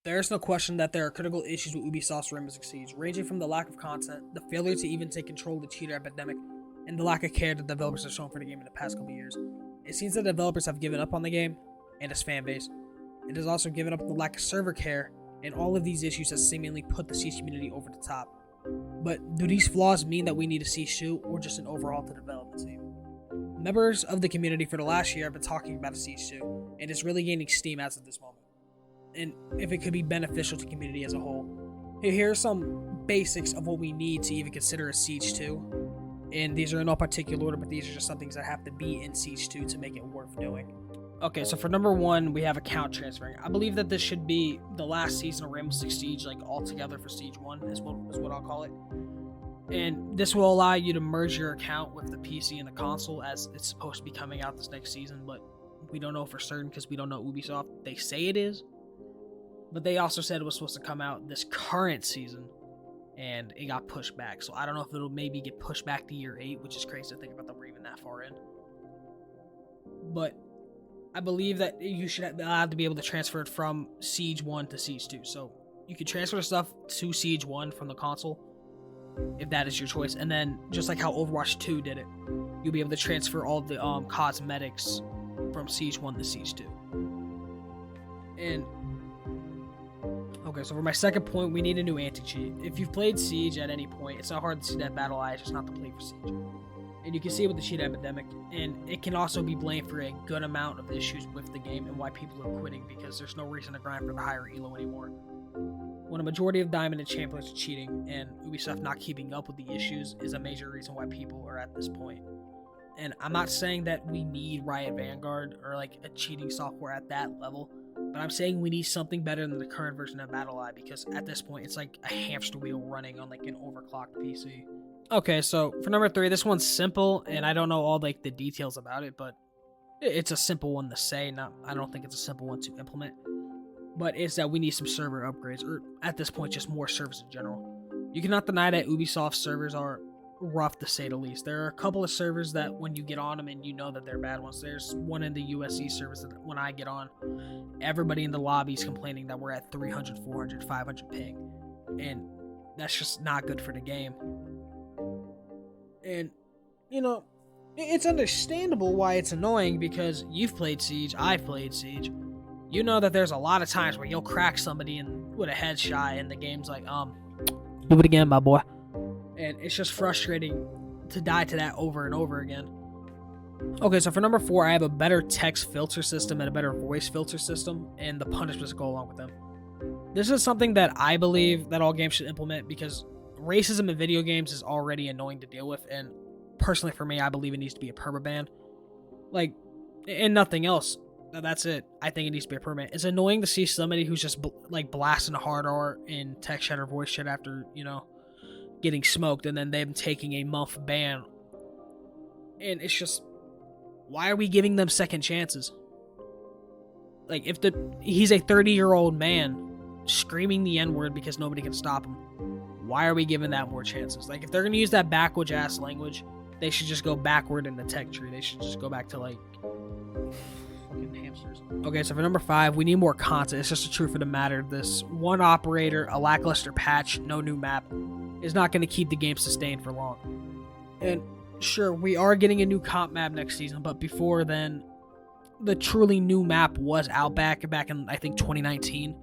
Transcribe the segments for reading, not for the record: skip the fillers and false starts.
There's no question that there are critical issues with Ubisoft's Rainbow Six Siege, ranging from the lack of content, the failure to even take control of the cheater epidemic, and the lack of care that developers have shown for the game in the past couple years. It seems that developers have given up on the game and its fan base. It has also given up on the lack of server care, and all of these issues have seemingly put the Siege community over the top. But do these flaws mean that we need a Siege 2 or just an overhaul to the development team? Members of the community for the last year have been talking about a Siege 2, and it's really gaining steam as of this moment. And if it could be beneficial to the community as a whole. Here are some basics of what we need to even consider a Siege 2. And these are in no particular order, but these are just some things that have to be in Siege 2 to make it worth doing. Okay, so for number one, we have account transferring. I believe that this should be the last season of Rainbow Six Siege, like all together for Siege 1, is what I'll call it. And this will allow you to merge your account with the PC and the console, as it's supposed to be coming out this next season, but we don't know for certain because we don't know Ubisoft. They say it is, but they also said it was supposed to come out this current season, and it got pushed back. So I don't know if it'll maybe get pushed back to year 8, which is crazy to think about that we're even that far in. But I believe that you should have allowed to be able to transfer it from Siege 1 to Siege 2. So you can transfer the stuff to Siege 1 from the console, if that is your choice. And then, just like how Overwatch 2 did it, you'll be able to transfer all the cosmetics from Siege 1 to Siege 2. And okay, so for my second point, we need a new anti-cheat. If you've played Siege at any point, it's not hard to see that Battle Eye is just not the play for Siege. And you can see it with the cheat epidemic, and it can also be blamed for a good amount of issues with the game and why people are quitting, because there's no reason to grind for the higher elo anymore. When a majority of Diamond and Champions are cheating, and Ubisoft not keeping up with the issues is a major reason why people are at this point. And I'm not saying that we need Riot Vanguard or like a cheating software at that level, but I'm saying we need something better than the current version of Battle Eye, because at this point it's like a hamster wheel running on like an overclocked PC. Okay, so for number 3, this one's simple, and I don't know all like the details about it, but it's a simple one to say. I don't think it's a simple one to implement. But it's that we need some server upgrades, or at this point, just more servers in general. You cannot deny that Ubisoft servers are rough, to say the least. There are a couple of servers that when you get on them and you know that they're bad ones. There's one in the USC servers that when I get on, everybody in the lobby is complaining that we're at 300, 400, 500 ping. And that's just not good for the game. And, you know, it's understandable why it's annoying, because you've played Siege, I've played Siege. You know that there's a lot of times where you'll crack somebody with a headshot and the game's like, do it again, my boy. And it's just frustrating to die to that over and over again. Okay, so for number 4, I have a better text filter system and a better voice filter system, and the punishments go along with them. This is something that I believe that all games should implement, because racism in video games is already annoying to deal with, and personally for me, I believe it needs to be a permaban. Like, and nothing else. That's it. I think it needs to be a permaban. It's annoying to see somebody who's just like blasting hard R in text chat or voice chat after, you know, getting smoked, and then them taking a month ban. And it's just, why are we giving them second chances? Like, if he's a 30-year-old man screaming the N-word because nobody can stop him, why are we giving that more chances? Like, if they're going to use that backwards ass language, they should just go backward in the tech tree. They should just go back to, like, fucking hamsters. Okay, so for number 5, we need more content. It's just the truth of the matter. This one operator, a lackluster patch, no new map, is not going to keep the game sustained for long. And sure, we are getting a new comp map next season, but before then, the truly new map was out back in, I think, 2019.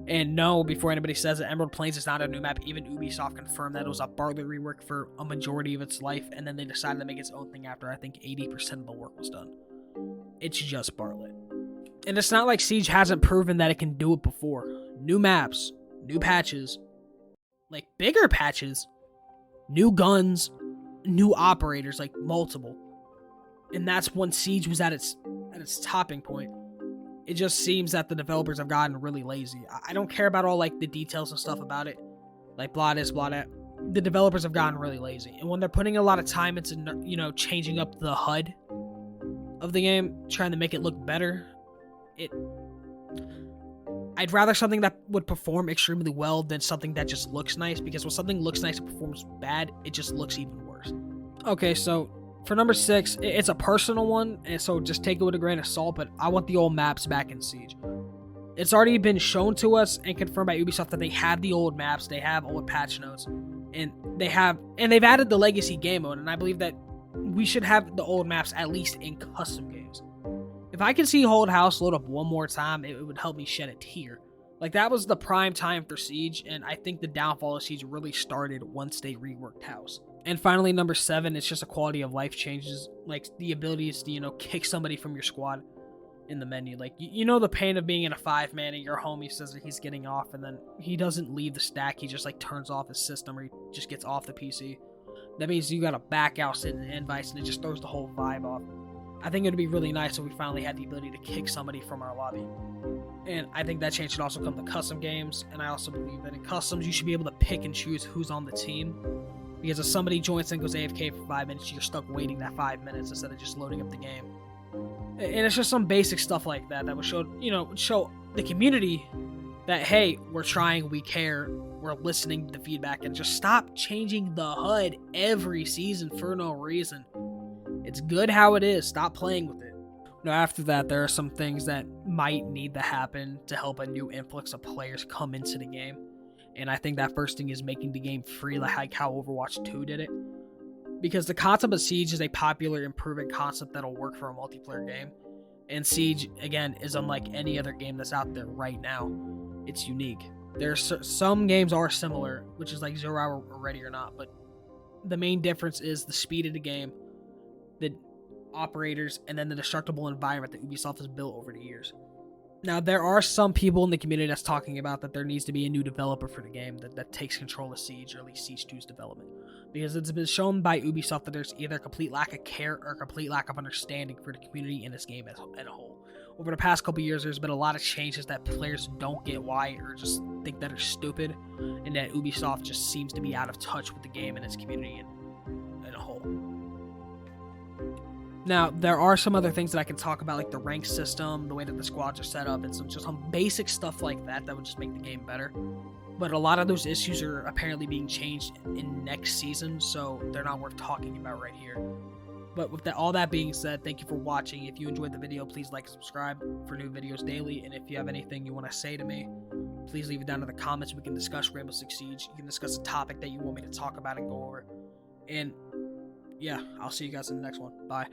And no, before anybody says it, Emerald Plains is not a new map. Even Ubisoft confirmed that it was a Bartlett rework for a majority of its life, and then they decided to make its own thing after I think 80% of the work was done. It's just Bartlett. And it's not like Siege hasn't proven that it can do it before. New maps, new patches, like bigger patches, new guns, new operators, like multiple. And that's when Siege was at its topping point. It just seems that the developers have gotten really lazy. I don't care about all like the details and stuff about it, like blah this, blah that. The developers have gotten really lazy, and when they're putting a lot of time into, you know, changing up the HUD of the game, trying to make it look better, I'd rather something that would perform extremely well than something that just looks nice, because when something looks nice and performs bad, it just looks even worse. Okay, so for number 6, it's a personal one, and so just take it with a grain of salt, but I want the old maps back in Siege. It's already been shown to us and confirmed by Ubisoft that they have the old maps, they have old patch notes, and they've added the legacy game mode, and I believe that we should have the old maps at least in custom games. If I can see Hold House load up one more time, it would help me shed a tear. Like, that was the prime time for Siege, and I think the downfall of Siege really started once they reworked House. And finally, number 7, it's just a quality of life changes, like the abilities to, kick somebody from your squad in the menu. Like, you know the pain of being in a 5-man and your homie says that he's getting off, and then he doesn't leave the stack, he just, turns off his system, or he just gets off the PC. That means you gotta back out, sit in invites, and it just throws the whole vibe off. I think it would be really nice if we finally had the ability to kick somebody from our lobby. And I think that change should also come to custom games, and I also believe that in customs, you should be able to pick and choose who's on the team. Because if somebody joins and goes AFK for 5 minutes, you're stuck waiting that 5 minutes instead of just loading up the game. And it's just some basic stuff like that that would show the community that, hey, we're trying, we care, we're listening to the feedback, and just stop changing the HUD every season for no reason. It's good how it is. Stop playing with it. Now, after that, there are some things that might need to happen to help a new influx of players come into the game. And I think that first thing is making the game free, like how Overwatch 2 did it. Because the concept of Siege is a popular and proven concept that'll work for a multiplayer game. And Siege, again, is unlike any other game that's out there right now. It's unique. Some games are similar, which is like 0 Hour or Ready or Not, but the main difference is the speed of the game, the operators, and then the destructible environment that Ubisoft has built over the years. Now, there are some people in the community that's talking about that there needs to be a new developer for the game that takes control of Siege, or at least Siege 2's development. Because it's been shown by Ubisoft that there's either a complete lack of care or a complete lack of understanding for the community in this game as a whole. Over the past couple years, there's been a lot of changes that players don't get why, or just think that are stupid, and that Ubisoft just seems to be out of touch with the game and its community in a whole. Now, there are some other things that I can talk about, like the rank system, the way that the squads are set up, and some basic stuff like that would just make the game better. But a lot of those issues are apparently being changed in next season, so they're not worth talking about right here. But with all that being said, thank you for watching. If you enjoyed the video, please like and subscribe for new videos daily. And if you have anything you want to say to me, please leave it down in the comments. We can discuss Rainbow Six Siege. You can discuss a topic that you want me to talk about and go over. And yeah, I'll see you guys in the next one. Bye.